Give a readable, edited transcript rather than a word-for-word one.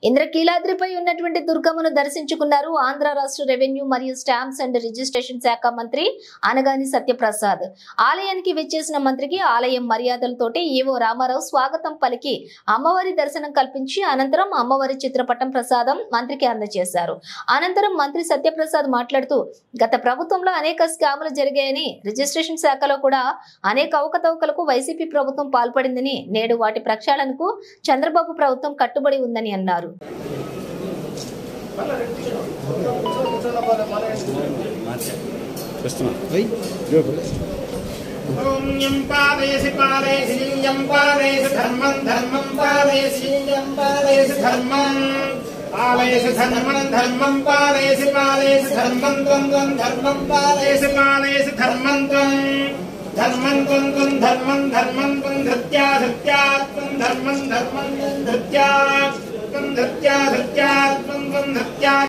ఇంద్రకీలాద్రిపై ఉన్నటువంటి దుర్గమ్మను దర్శించుకున్నారు ఆంధ్ర రాష్ట్ర రెవెన్యూ మరియు స్టాంప్స్ అండ్ రిజిస్ట్రేషన్ శాఖ మంత్రి అనగాని సత్యప్రసాద్. ఆలయానికి విచ్చేసిన మంత్రికి ఆలయం మర్యాదలతోటి ఈవో రామారావు స్వాగతం పలికి అమ్మవారి దర్శనం కల్పించి అనంతరం అమ్మవారి చిత్రపటం ప్రసాదం మంత్రికి అందజేశారు. అనంతరం మంత్రి సత్యప్రసాద్ మాట్లాడుతూ గత ప్రభుత్వంలో అనేక స్కాములు జరిగాయని, రిజిస్ట్రేషన్ శాఖలో కూడా అనేక అవకతవకలకు వైసీపీ ప్రభుత్వం పాల్పడిందని, నేడు వాటి ప్రక్షాళనకు చంద్రబాబు ప్రభుత్వం కట్టుబడి ఉందని అన్నారు. పాలయసి ధర్మం ధర్మం పాలయసి పాలయసి ధర్మం త్వం త్వం ధర్మం పాలయసి పాలయసి ధర్మం త్వం ధర్మం త్వం త్వం ధర్మం ధర్మం త్వం ధృత్యా ధృత్యా త్వం ధర్మం ధర్మం ధృత్యా త్వం ధృత్యా ధృత్యా త్వం